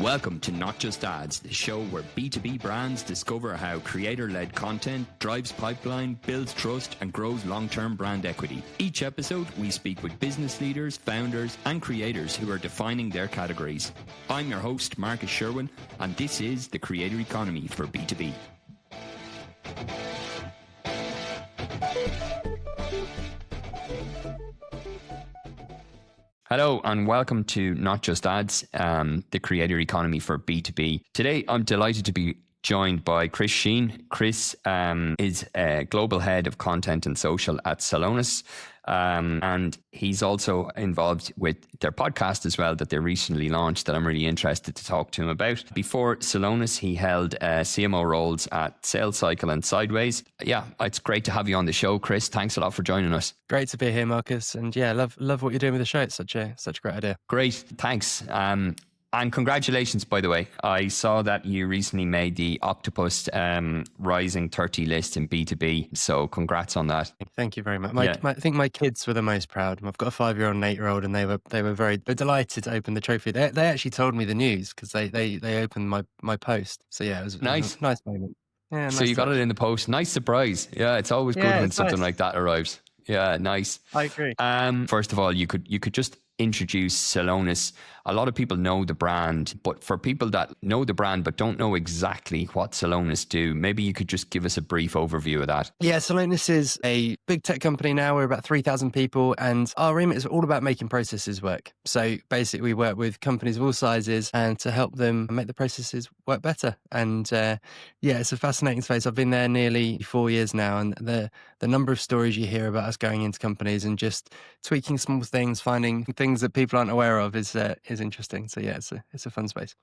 Welcome to Not Just Ads, the show where B2B brands discover how creator-led content drives pipeline, builds trust, and grows long-term brand equity. Each episode, we speak with business leaders, founders, and creators who are defining their categories. I'm your host, Marcus Sherwin, and this is the creator economy for B2B. Hello and welcome to Not Just Ads, the creator economy for B2B. Today, I'm delighted to be joined by Chris Sheen. Chris is global head of content and social at Celonis. And he's also involved with their podcast as well that they recently launched that I'm really interested to talk to him about. Before Celonis, he held CMO roles at Sales Cycle and Sideways. Yeah, it's great to have you on the show, Chris. Thanks a lot for joining us. Great to be here, Marcus. And yeah, love what you're doing with the show. It's such a great idea. Great, thanks. And congratulations, by the way. I saw that you recently made the Octopus Rising 30 list in B2B. So congrats on that. Thank you very much. I think my kids were the most proud. I've got a 5-year-old and an 8-year-old, and they were very delighted to open the trophy. They actually told me the news because they opened my post. So yeah, it was nice. A nice moment. Yeah, so you got it in the post. Nice surprise. Yeah, it's always good when something like that arrives. Yeah, nice. I agree. First of all, you could just introduce Celonis. A lot of people know the brand, but for people that know the brand but don't know exactly what Celonis do, maybe you could just give us a brief overview of that. Yeah, Celonis is a big tech company now. We're about 3,000 people, and our remit is all about making processes work. So basically, we work with companies of all sizes and to help them make the processes work better. And yeah, it's a fascinating space. I've been there nearly 4 years now, and the number of stories you hear about us going into companies and just tweaking small things, finding things that people aren't aware of is interesting. So yeah, it's a fun space.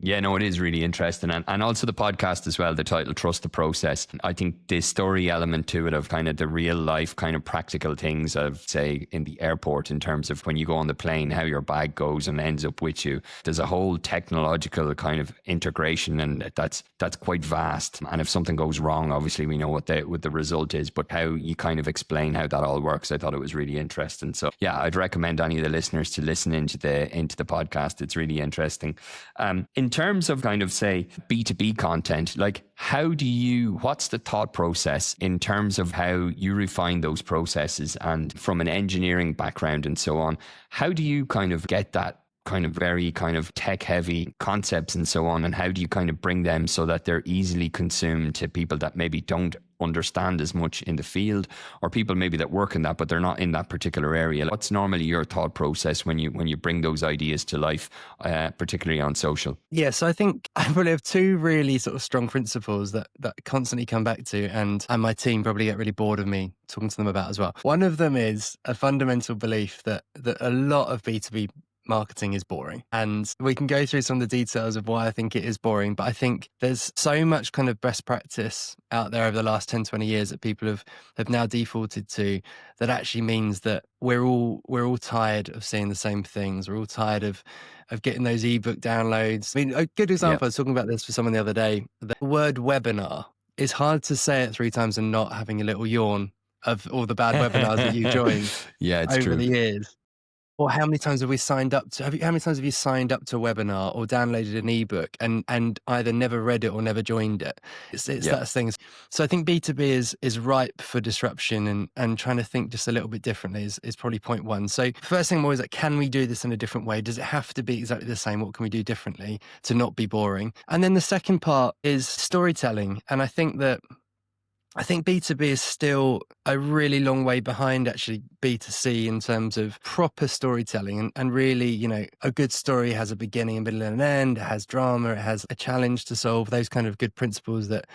Yeah, no, it is really interesting. And also the podcast as well, the title, Trust the Process. I think the story element to it of kind of the real life kind of practical things of, say, in the airport in terms of when you go on the plane, how your bag goes and ends up with you. There's a whole technological kind of integration, and that's quite vast. And if something goes wrong, obviously we know what the result is, but how you kind of explain how that all works, I thought it was really interesting. So yeah, I'd recommend any of the listeners to listen into the podcast. It's really interesting. In terms of kind of, say, B2B content, like what's the thought process in terms of how you refine those processes, and from an engineering background and so on, how do you kind of get that kind of very kind of tech heavy concepts and so on, and how do you kind of bring them so that they're easily consumed to people that maybe don't understand as much in the field, or people maybe that work in that but they're not in that particular area? What's normally your thought process when you bring those ideas to life, particularly on social? Yeah, so I think I probably have two really sort of strong principles that constantly come back to, and my team probably get really bored of me talking to them about as well. One of them is a fundamental belief that a lot of B2B marketing is boring. And we can go through some of the details of why I think it is boring, but I think there's so much kind of best practice out there over the last 10, 20 years that people have now defaulted to, that actually means that we're all tired of seeing the same things. We're all tired of getting those ebook downloads. I mean, a good example, I was talking about this with someone the other day. The word webinar is hard to say it 3 times and not having a little yawn of all the bad webinars that you joined over the years. Or how many times have we signed up to? How many times have you signed up to a webinar or downloaded an ebook and either never read it or never joined it? It's that thing. So I think B2B is ripe for disruption, and trying to think just a little bit differently is probably point one. So first thing I'm always like, can we do this in a different way? Does it have to be exactly the same? What can we do differently to not be boring? And then the second part is storytelling, and I think B2B is still a really long way behind actually B2C in terms of proper storytelling, and really, you know, a good story has a beginning, a middle and an end, it has drama, it has a challenge to solve, those kind of good principles that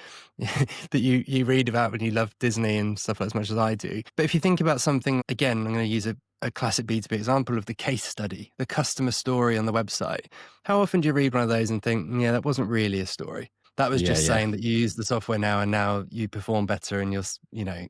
that you read about when you love Disney and stuff as much as I do. But if you think about something, again, I'm going to use a classic B2B example of the case study, the customer story on the website. How often do you read one of those and think, yeah, that wasn't really a story? That was Yeah, just yeah. saying that you use the software now and now you perform better and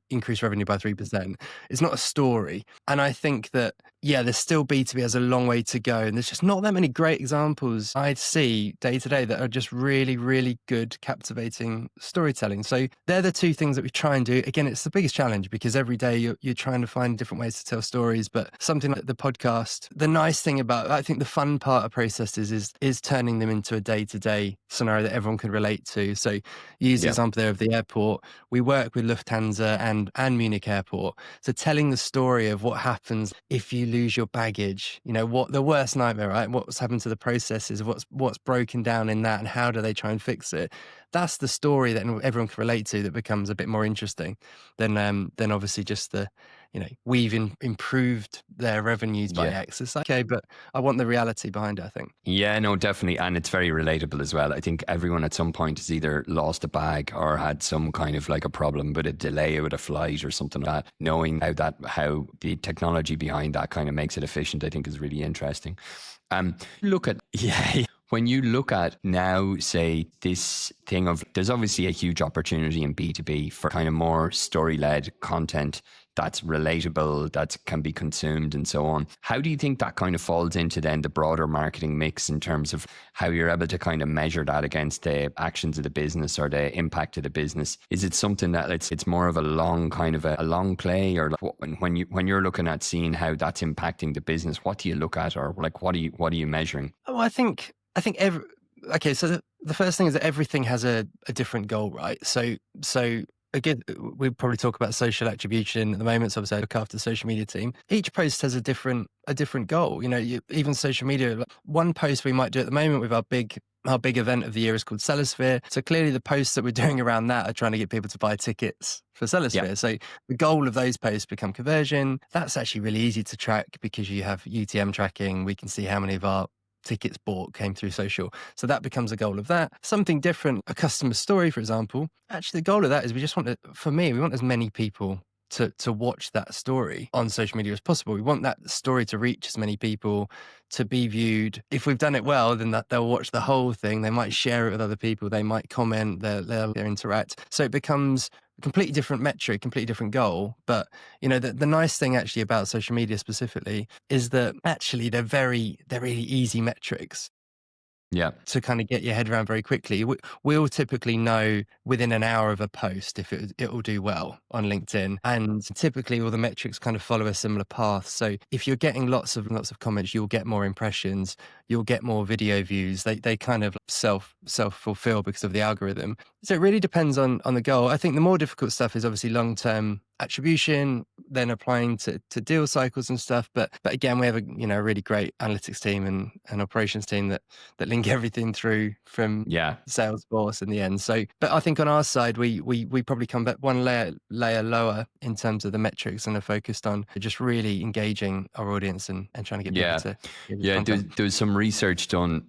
increase revenue by 3%. It's not a story. And I think that, yeah, there's still B2B has a long way to go. And there's just not that many great examples I see day to day that are just really, really good, captivating storytelling. So they're the two things that we try and do. Again, it's the biggest challenge because every day you're trying to find different ways to tell stories. But something like the podcast, the nice thing about, I think the fun part of processes is turning them into a day-to-day scenario that everyone can relate to. So you use the Yeah. example there of the airport. We work with Lufthansa and Munich Airport. So telling the story of what happens if you lose your baggage, what the worst nightmare, right? What's happened to the processes, what's broken down in that and how do they try and fix it? That's the story that everyone can relate to that becomes a bit more interesting than obviously just the, we've improved their revenues by Yeah. X. It's like, okay, but I want the reality behind it, I think. Yeah, no, definitely. And it's very relatable as well. I think everyone at some point has either lost a bag or had some kind of like a problem with a delay with a flight or something like that. Knowing how the technology behind that kind of makes it efficient, I think is really interesting. Look at, yeah, when you look at now, say this thing of, there's obviously a huge opportunity in B2B for kind of more story-led content that's relatable, that can be consumed and so on. How do you think that kind of falls into then the broader marketing mix in terms of how you're able to kind of measure that against the actions of the business or the impact of the business? Is it something that it's more of a long kind of a long play, or like when you're looking at seeing how that's impacting the business, what do you look at, or like what are you measuring? Oh, I think okay. So the first thing is that everything has a different goal, right? So again, we probably talk about social attribution at the moment. So obviously I look after the social media team. Each post has a different goal. Even social media, like one post we might do at the moment with our big event of the year is called Celosphere. So clearly the posts that we're doing around that are trying to get people to buy tickets for Celosphere. Yeah. So the goal of those posts become conversion. That's actually really easy to track because you have UTM tracking. We can see how many of our tickets bought came through social. So that becomes a goal of that. Something different, a customer story, for example. Actually, the goal of that is we want as many people to watch that story on social media as possible. We want that story to reach as many people, to be viewed. If we've done it well, then that they'll watch the whole thing. They might share it with other people. They might comment, they'll interact. So it becomes a completely different metric, completely different goal. But, the nice thing actually about social media specifically is that actually they're really easy metrics. Yeah. To kind of get your head around very quickly. We'll typically know within an hour of a post if it will do well on LinkedIn. And typically all the metrics kind of follow a similar path. So if you're getting lots of comments, you'll get more impressions, you'll get more video views. They kind of self-fulfill because of the algorithm. So it really depends on the goal. I think the more difficult stuff is obviously long-term attribution, then applying to deal cycles and stuff. But again, we have a really great analytics team and operations team that link everything through from Salesforce in the end. So, but I think on our side, we probably come back one layer lower in terms of the metrics and are focused on just really engaging our audience and trying to get people to there was some research done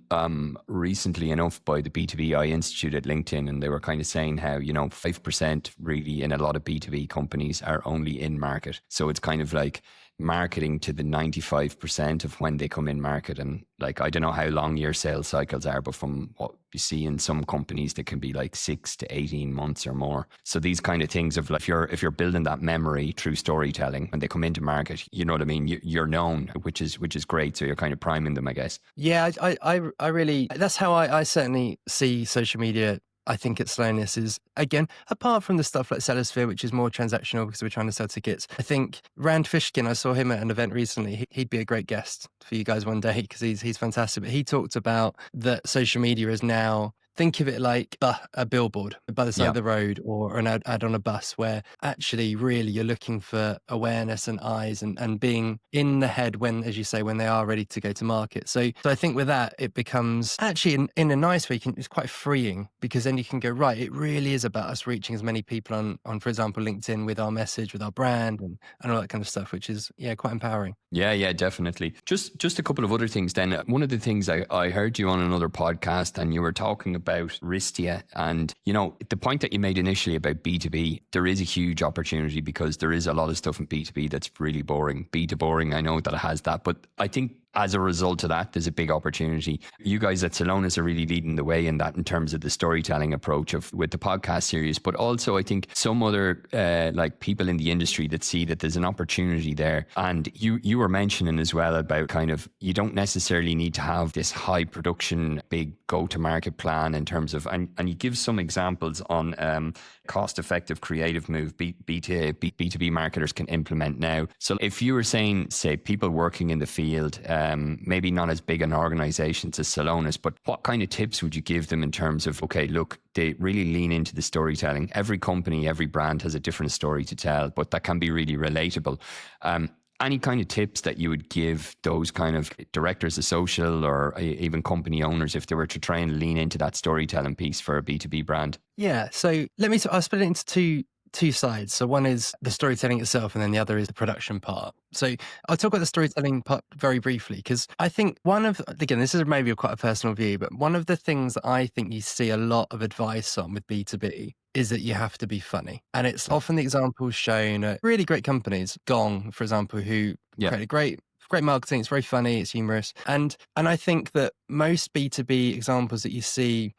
recently enough by the B2B Institute at LinkedIn, and they were kind of saying how 5% really in a lot of B2B companies are only in market. So it's kind of like marketing to the 95% of when they come in market. And like, I don't know how long your sales cycles are, but from what you see in some companies, they can be like 6 to 18 months or more. So these kind of things of like, if you're building that memory through storytelling, when they come into market, you know what I mean? You're known, which is great. So you're kind of priming them, I guess. Yeah, I really, that's how I certainly see social media. I think at Celonis is, again, apart from the stuff like Celosphere, which is more transactional because we're trying to sell tickets. I think Rand Fishkin, I saw him at an event recently. He'd be a great guest for you guys one day because he's fantastic. But he talked about that social media is now, think of it like a billboard by the side of the road or an ad on a bus, where actually really you're looking for awareness and eyes and being in the head when, as you say, when they are ready to go to market. So I think with that, it becomes actually in a nice way, it's quite freeing because then you can go, right, it really is about us reaching as many people on, for example, LinkedIn with our message, with our brand and all that kind of stuff, which is, quite empowering. Yeah, definitely. Just a couple of other things then. One of the things I heard you on another podcast and you were talking about Ristia, and the point that you made initially about B2B, there is a huge opportunity because there is a lot of stuff in B2B that's really boring. B2 boring, I know that it has that, but I think as a result of that, there's a big opportunity. You guys at Celonis are really leading the way in that, in terms of the storytelling approach with the podcast series, but also I think some other like people in the industry that see that there's an opportunity there. And you were mentioning as well about kind of, you don't necessarily need to have this high production, big go-to-market plan in terms of, and you give some examples on cost-effective creative move B2B marketers can implement now. So if you were saying, say, people working in the field, maybe not as big an organization as Celonis, but what kind of tips would you give them in terms of, okay, look, they really lean into the storytelling. Every company, every brand has a different story to tell, but that can be really relatable. Any kind of tips that you would give those kind of directors of social or even company owners if they were to try and lean into that storytelling piece for a B2B brand? Yeah. So I'll split it into two sides. So one is the storytelling itself, and then the other is the production part. So I'll talk about the storytelling part very briefly, because I think again, this is maybe quite a personal view, but one of the things that I think you see a lot of advice on with B2B is that you have to be funny. And it's often the examples shown at really great companies, Gong, for example, who created great marketing. It's very funny, it's humorous. And I think that most B2B examples that you see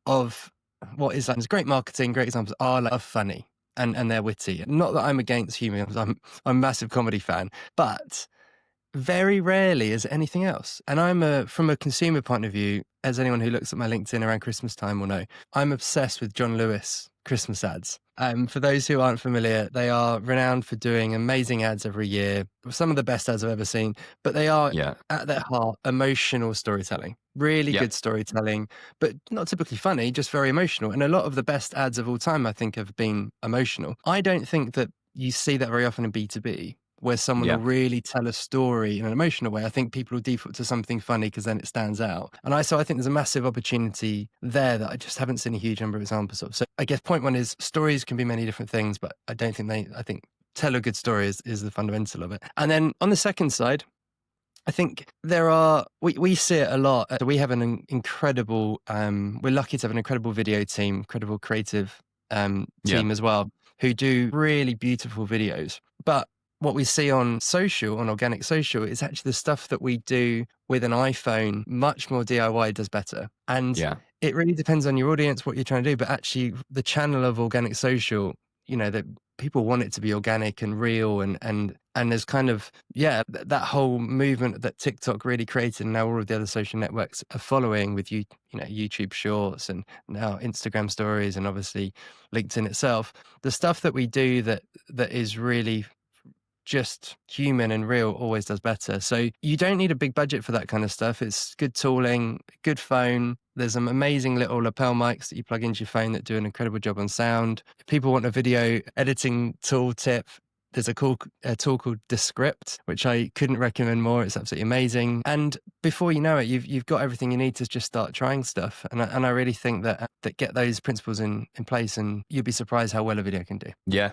of what is great marketing, great examples are funny. And they're witty. Not that I'm against humor, I'm a massive comedy fan, but very rarely is it anything else. And from a consumer point of view, as anyone who looks at my LinkedIn around Christmas time will know, I'm obsessed with John Lewis Christmas ads. For those who aren't familiar, they are renowned for doing amazing ads every year, some of the best ads I've ever seen, but they are at their heart emotional storytelling, really good storytelling, but not typically funny, just very emotional. And a lot of the best ads of all time, I think, have been emotional. I don't think that you see that very often in B2B, where someone will really tell a story in an emotional way. I think people will default to something funny because then it stands out. And I think there's a massive opportunity there that I just haven't seen a huge number of examples of. So I guess point one is stories can be many different things, but I think tell a good story is the fundamental of it. And then on the second side, I think we see it a lot. We have an incredible, we're lucky to have an incredible video team, incredible creative team as well, who do really beautiful videos. But what we see on organic social, is actually the stuff that we do with an iPhone, much more DIY, does better. And it really depends on your audience, what you're trying to do. But actually, the channel of organic social, that people want it to be organic and real, and there's kind of that whole movement that TikTok really created, and now all of the other social networks are following with YouTube Shorts and now Instagram Stories, and obviously LinkedIn itself. The stuff that we do that is really just human and real always does better. So you don't need a big budget for that kind of stuff. It's good tooling, good phone. There's some amazing little lapel mics that you plug into your phone that do an incredible job on sound. If people want a video editing tool tip, there's a cool tool called Descript, which I couldn't recommend more. It's absolutely amazing. And before you know it, you've got everything you need to just start trying stuff. And I really think that get those principles in place, and you'll be surprised how well a video can do. Yeah,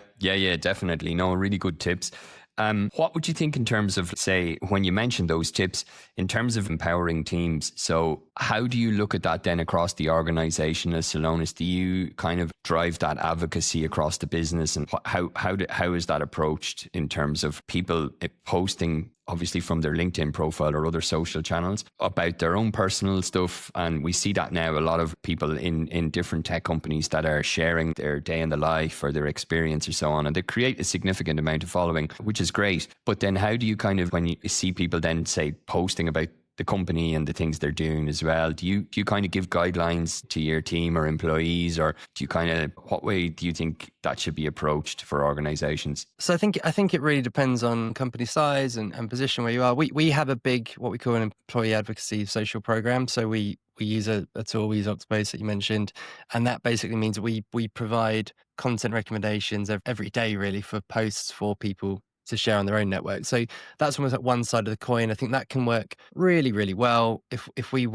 definitely. No, really good tips. What would you think in terms of, say, when you mentioned those tips, in terms of empowering teams? So how do you look at that then across the organization as Celonis? Do you kind of drive that advocacy across the business? And how is that approached in terms of people posting, obviously from their LinkedIn profile or other social channels, about their own personal stuff? And we see that now, a lot of people in different tech companies that are sharing their day in the life or their experience or so on, and they create a significant amount of following, which is great. But then how do you kind of, when you see people then, say, posting about the company and the things they're doing as well, do you kind of give guidelines to your team or employees, or do you kind of, what way do you think that should be approached for organizations? So I think it really depends on company size and position where you are. We have a big, what we call an employee advocacy social program. So we use a tool, we use Oxbase that you mentioned, and that basically means we provide content recommendations every day, really, for posts for people to share on their own network. So that's almost like one side of the coin. I think that can work really, really well. If we've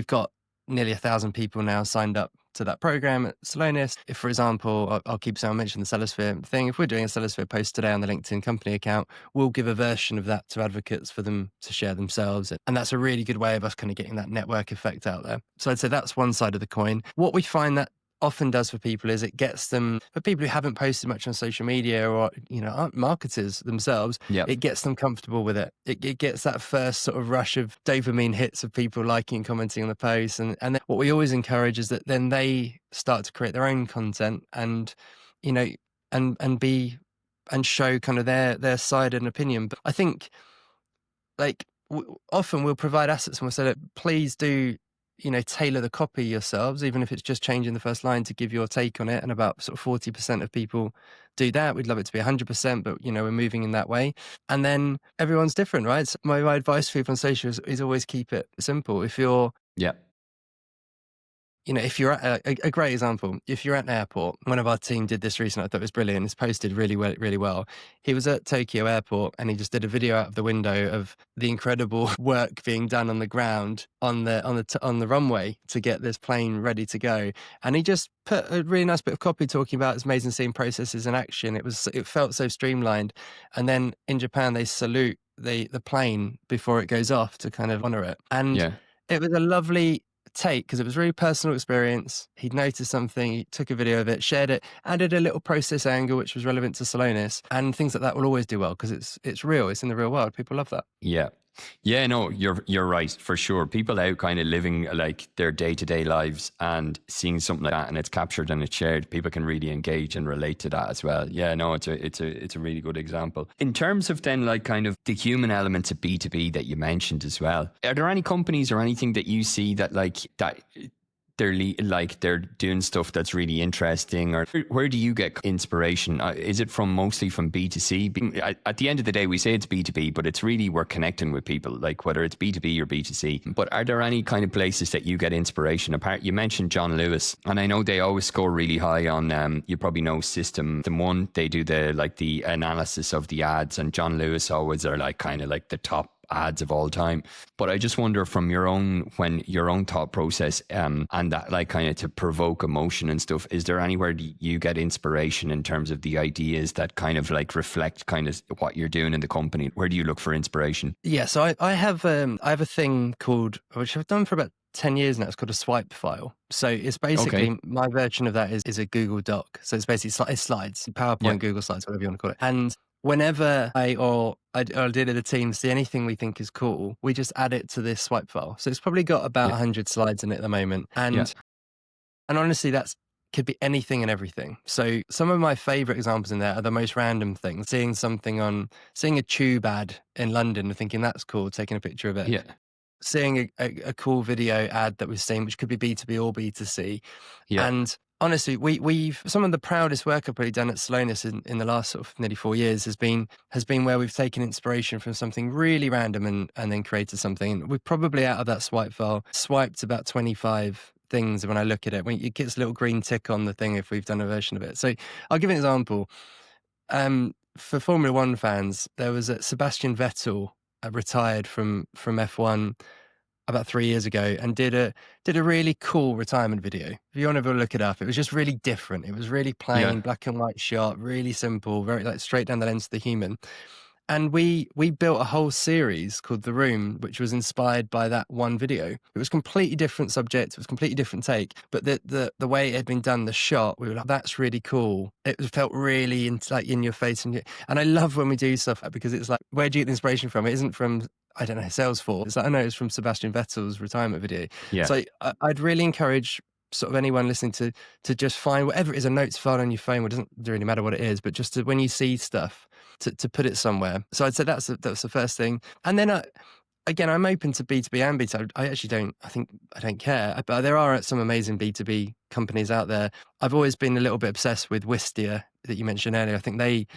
got nearly 1,000 people now signed up to that program at Celonis. If, for example, I'll keep saying, I mentioned the Celosphere thing. If we're doing a Celosphere post today on the LinkedIn company account, we'll give a version of that to advocates for them to share themselves. And that's a really good way of us kind of getting that network effect out there. So I'd say that's one side of the coin. What we find that often does for people is it gets them, for people who haven't posted much on social media or, aren't marketers themselves, Yeah. it gets them comfortable with it. It gets that first sort of rush of dopamine hits of people liking and commenting on the posts. And then what we always encourage is that then they start to create their own content and, and show kind of their side and opinion. But I think like often we'll provide assets and we'll say that please do tailor the copy yourselves, even if it's just changing the first line to give your take on it. And about sort of 40% of people do that. We'd love it to be 100%, but we're moving in that way. And then everyone's different, right? So my advice for people on social is always keep it simple. If you're Yeah. if you're at a great example, if you're at an airport, one of our team did this recently. I thought it was brilliant. It's posted really well, really well. He was at Tokyo Airport and he just did a video out of the window of the incredible work being done on the ground on the runway to get this plane ready to go. And he just put a really nice bit of copy talking about his amazing scene processes in action. It felt so streamlined. And then in Japan, they salute the plane before it goes off to kind of honor it. And it was a lovely take because it was really personal experience. He'd noticed something, he took a video of it, shared it, added a little process angle which was relevant to Celonis, and things like that will always do well because it's real, it's in the real world. People love that. Yeah, no, you're right, for sure. People out kind of living like their day-to-day lives and seeing something like that and it's captured and it's shared, people can really engage and relate to that as well. Yeah, no, it's a really good example. In terms of then like kind of the human elements of B2B that you mentioned as well, are there any companies or anything that you see that they're doing stuff that's really interesting, or where do you get inspiration? Is it mostly from B2C? At the end of the day, we say it's B2B, but it's really we're connecting with people, like whether it's B2B or B2C. But are there any kind of places that you get inspiration? Apart, you mentioned John Lewis, and I know they always score really high on. You probably know System One. They do the analysis of the ads, and John Lewis always are like kind of like the top ads of all time. But I just wonder from your own thought process and that like kind of to provoke emotion and stuff, is there anywhere you get inspiration in terms of the ideas that kind of like reflect kind of what you're doing in the company? Where do you look for inspiration? Yeah, so I have a thing called, which I've done for about 10 years now. It's called a swipe file. So it's basically my version of that is a Google Doc. So it's basically it's slides, PowerPoint, Google Slides, whatever you want to call it. And whenever I did at a team see anything we think is cool, we just add it to this swipe file. So it's probably got about 100 slides in it at the moment. And honestly, that's could be anything and everything. So some of my favorite examples in there are the most random things. Seeing a tube ad in London and thinking that's cool, taking a picture of it. Yeah. Seeing a cool video ad that we've seen, which could be B2B or B2C. Yeah. And honestly, we've some of the proudest work I've probably done at Celonis in the last sort of nearly 4 years has been where we've taken inspiration from something really random and then created something. And we've probably out of that swipe file swiped about 25 things. When I look at it, when it gets a little green tick on the thing if we've done a version of it. So I'll give an example. For Formula One fans, there was Sebastian Vettel retired from F1 about 3 years ago and did a really cool retirement video. If you want to look it up, it was just really different. It was really plain, black and white shot, really simple, very like straight down the lens to the human. And we built a whole series called The Room, which was inspired by that one video. It was completely different subject, it was completely different take, but the way it had been done, the shot, we were like, that's really cool. It felt really in your face. And I love when we do stuff like that because it's like, where do you get the inspiration from? It isn't from, I don't know, Salesforce. It's like, I know it's from Sebastian Vettel's retirement video. Yeah. So I'd really encourage sort of anyone listening to just find whatever it is, a notes file on your phone. It doesn't really matter what it is, but just when you see stuff, to put it somewhere. So I'd say that's the first thing. And then again, I'm open to B2B and B2C. I actually don't care. But there are some amazing B2B companies out there. I've always been a little bit obsessed with Wistia that you mentioned earlier. I think they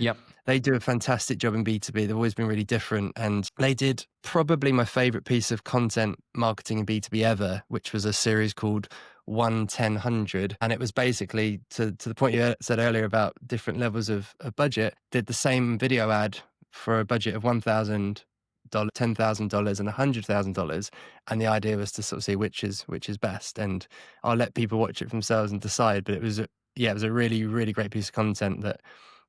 do a fantastic job in B2B. They've always been really different. And they did probably my favorite piece of content marketing in B2B ever, which was a series called 1-10-100. And it was basically to the point you said earlier about different levels of budget, did the same video ad for a budget of $1,000, $10,000 and $100,000. And the idea was to sort of see which is best. And I'll let people watch it for themselves and decide. But it was a really, really great piece of content that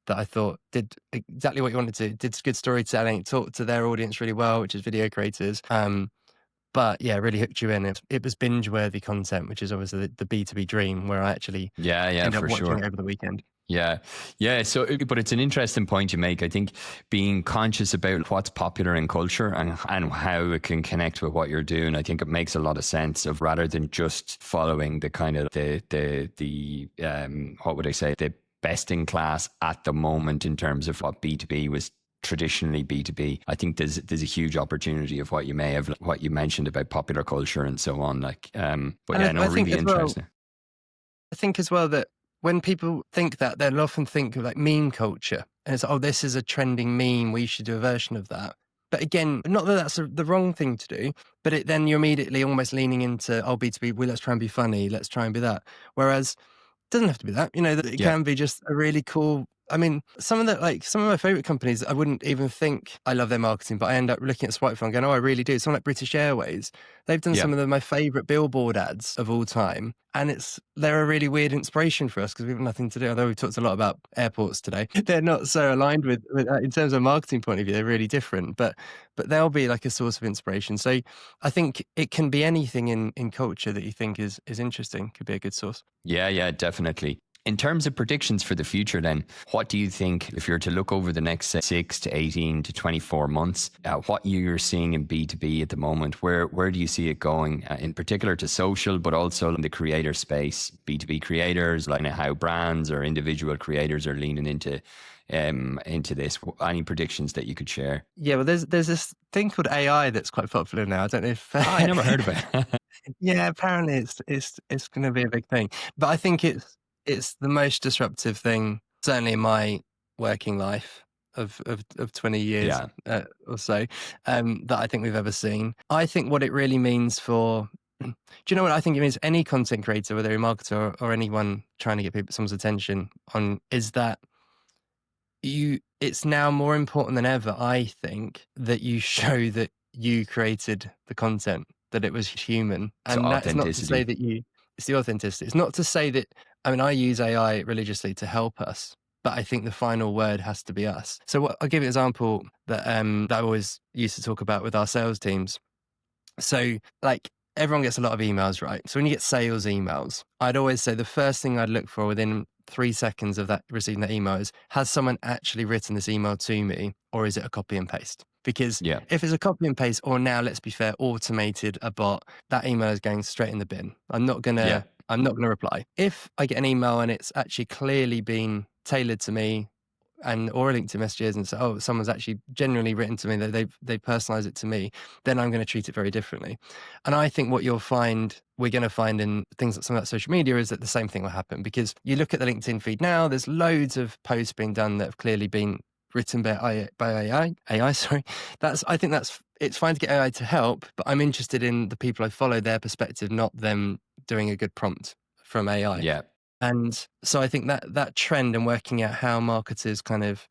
I thought did exactly what you wanted to, did good storytelling, talked to their audience really well, which is video creators. But yeah, really hooked you in. It was binge-worthy content, which is obviously the B2B dream, where I actually end up for watching sure. it over the weekend. Yeah. Yeah. So, but it's an interesting point you make. I think being conscious about what's popular in culture and how it can connect with what you're doing, I think it makes a lot of sense of rather than just following the kind of what would I say, the best in class at the moment in terms of what B2B was traditionally B2B. I think there's a huge opportunity of what you mentioned about popular culture and so on. Like, but And yeah, no, I think really as well, interesting. I think as well that when people think that, they'll often think of like meme culture. And it's, oh, this is a trending meme. We should do a version of that. But again, not that that's the wrong thing to do, but then you're immediately almost leaning into, oh, B2B, well, let's try and be funny. Let's try and be that. Whereas it doesn't have to be that, that it Yeah. can be just a really cool. I mean, some of my favorite companies, I wouldn't even think I love their marketing, but I end up looking at Spotlight and going, oh, I really do. Someone like British Airways, they've done Yeah. some of my favorite billboard ads of all time. And they're a really weird inspiration for us because we have nothing to do. Although we've talked a lot about airports today, they're not so aligned with in terms of a marketing point of view, they're really different, but they'll be like a source of inspiration. So I think it can be anything in culture that you think is interesting, could be a good source. Yeah, definitely. In terms of predictions for the future, then, what do you think, if you're to look over the next 6 to 18 to 24 months, what you're seeing in B2B at the moment, where do you see it going, in particular to social, but also in the creator space, B2B creators, like how brands or individual creators are leaning into this? Any predictions that you could share? Yeah, well, there's this thing called AI that's quite popular now. I don't know if I never heard of it. yeah, apparently it's going to be a big thing. But I think it's the most disruptive thing, certainly in my working life of 20 years or so, that I think we've ever seen. I think what it really means for, do you know what I think it means? Any content creator, whether you're a marketer or anyone trying to get someone's attention on, is that it's now more important than ever, I think, that you show that you created the content, that it was human. So And that's not to say authenticity. that it's the authenticity. It's not to say that, I mean, I use AI religiously to help us, but I think the final word has to be us. So I'll give you an example that I always used to talk about with our sales teams. So like everyone gets a lot of emails, right? So when you get sales emails, I'd always say the first thing I'd look for within 3 seconds of that receiving that email is, has someone actually written this email to me, or is it a copy and paste? Because if it's a copy and paste, or now let's be fair, automated a bot, that email is going straight in the bin. I'm not gonna reply. If I get an email and it's actually clearly been tailored to me, or a LinkedIn messages and say, oh, someone's actually genuinely written to me, that they personalize it to me, then I'm going to treat it very differently. And I think what we're going to find in things like some of that social media is that the same thing will happen, because you look at the LinkedIn feed now, there's loads of posts being done that have clearly been written by AI. Sorry, I think it's fine to get AI to help, but I'm interested in the people I follow, their perspective, not them doing a good prompt from AI. Yeah. And so I think that trend and working out how marketers kind of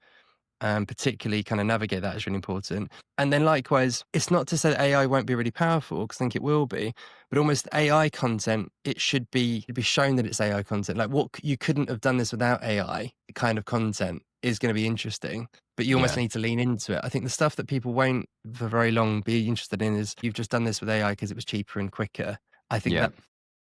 particularly kind of navigate that is really important. And then likewise, it's not to say that AI won't be really powerful, because I think it will be, but almost AI content, it'd be shown that it's AI content. Like what you couldn't have done this without AI kind of content is going to be interesting, but you almost need to lean into it. I think the stuff that people won't for very long be interested in is, you've just done this with AI because it was cheaper and quicker. I think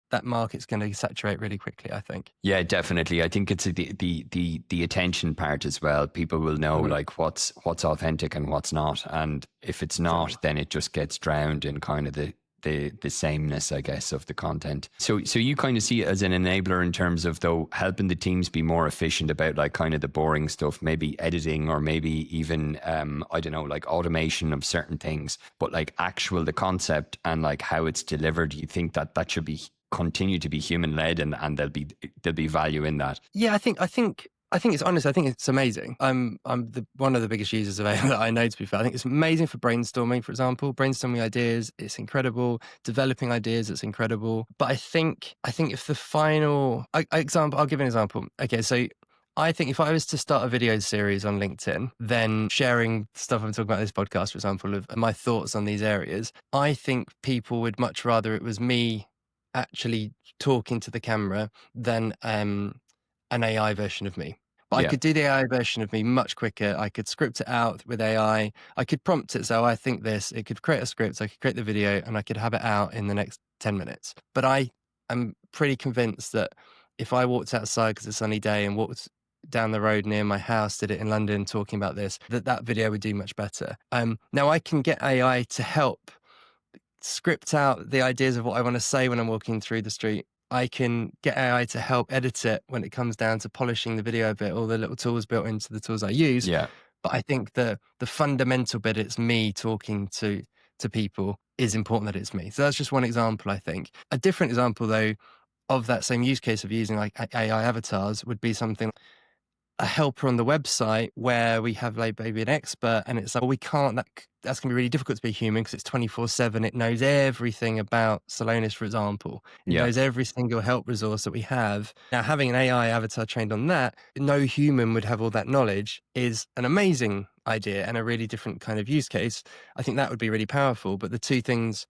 that market's going to saturate really quickly, I think. Yeah, definitely. I think it's the attention part as well. People will know like what's authentic and what's not, and if it's not, then it just gets drowned in kind of the sameness, I guess, of the content. So you kind of see it as an enabler in terms of, though, helping the teams be more efficient about like kind of the boring stuff, maybe editing, or maybe even I don't know, like automation of certain things, but like the concept and like how it's delivered. You think that should be continue to be human led, and there'll be value in that. Yeah, I think it's honest. I think it's amazing. I'm one of the biggest users of AI that I know, to be fair. I think it's amazing for brainstorming, for example, brainstorming ideas. It's incredible. Developing ideas, it's incredible. But I think if the final example, I'll give an example. Okay, so I think if I was to start a video series on LinkedIn, then sharing stuff I'm talking about in this podcast, for example, of my thoughts on these areas, I think people would much rather it was me actually talking to the camera than an AI version of me. But I Yeah. could do the AI version of me much quicker. I could script it out with AI. I could prompt it, so I think this. It could create a script. I could create the video, and I could have it out in the next 10 minutes. But I am pretty convinced that if I walked outside because it's a sunny day and walked down the road near my house, did it in London, talking about this, that video would do much better. Now I can get AI to help script out the ideas of what I want to say when I'm walking through the street. I can get AI to help edit it when it comes down to polishing the video a bit, all the little tools built into the tools I use. Yeah. But I think the fundamental bit, it's me talking to people, is important that it's me. So that's just one example, I think. A different example, though, of that same use case of using like AI avatars would be something, a helper on the website where we have like maybe an expert, and it's like, well, we can't, that's going to be really difficult to be human because it's 24/7. It knows everything about Celonis, for example. It Yeah. knows every single help resource that we have. Now, having an AI avatar trained on that, no human would have all that knowledge, is an amazing idea and a really different kind of use case. I think that would be really powerful. But the two things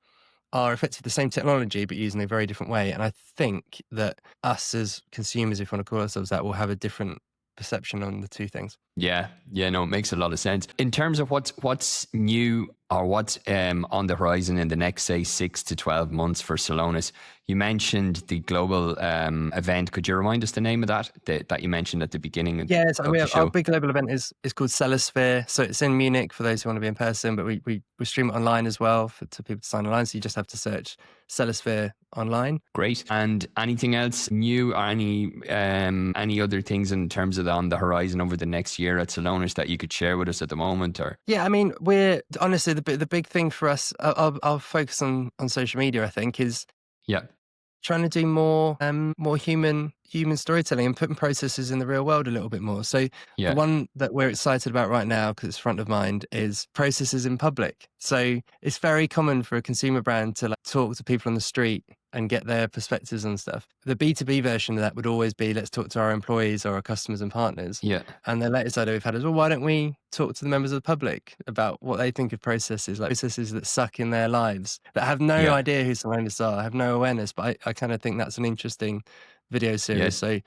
are effectively the same technology, but used in a very different way. And I think that us as consumers, if we want to call ourselves that, will have a different perception on the two things. Yeah, no, it makes a lot of sense. In terms of what's new or what's on the horizon in the next, say, 6 to 12 months for Celonis, you mentioned the global event. Could you remind us the name of that you mentioned at the beginning of Yes, the show? our big global event is called Celosphere. So it's in Munich for those who want to be in person, but we stream it online as well to people to sign online. So you just have to search Celosphere online. Great. And anything else new or any other things in terms of on the horizon over the next year at Celonis that you could share with us at the moment? Or yeah, I mean, we're honestly the big thing for us. I'll focus on social media. I think is trying to do more human storytelling and putting processes in the real world a little bit more. So the one that we're excited about right now, because it's front of mind, is processes in public. So it's very common for a consumer brand to talk to people on the street and get their perspectives on stuff. The B2B version of that would always be, let's talk to our employees or our customers and partners. Yeah. And the latest idea we've had is, well, why don't we talk to the members of the public about what they think of processes, like processes that suck in their lives, that have no idea who Celonis are, have no awareness. But I kind of think that's an interesting video series. So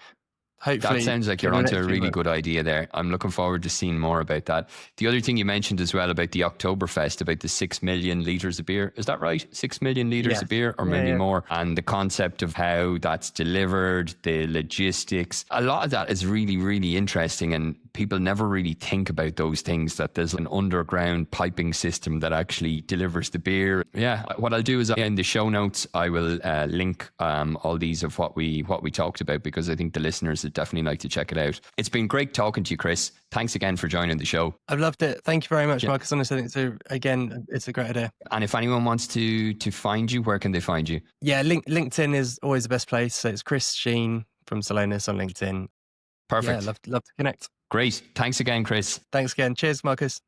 hopefully, that sounds like you're onto a really good idea there. I'm looking forward to seeing more about that. The other thing you mentioned as well about the Oktoberfest, about the 6 million litres of beer. Is that right? 6 million litres of beer or maybe more. And the concept of how that's delivered, the logistics. A lot of that is really, really interesting. And people never really think about those things, that there's an underground piping system that actually delivers the beer. Yeah. What I'll do is in the show notes, I will link all these of what we talked about, because I think the listeners would definitely like to check it out. It's been great talking to you, Chris. Thanks again for joining the show. I've loved it. Thank you very much, Marcus. Honestly, I think it's a great idea. And if anyone wants to find you, where can they find you? Yeah, LinkedIn is always the best place. So it's Chris Sheen from Celonis on LinkedIn. Perfect. Yeah, love to connect. Great. Thanks again, Chris. Thanks again. Cheers, Marcus.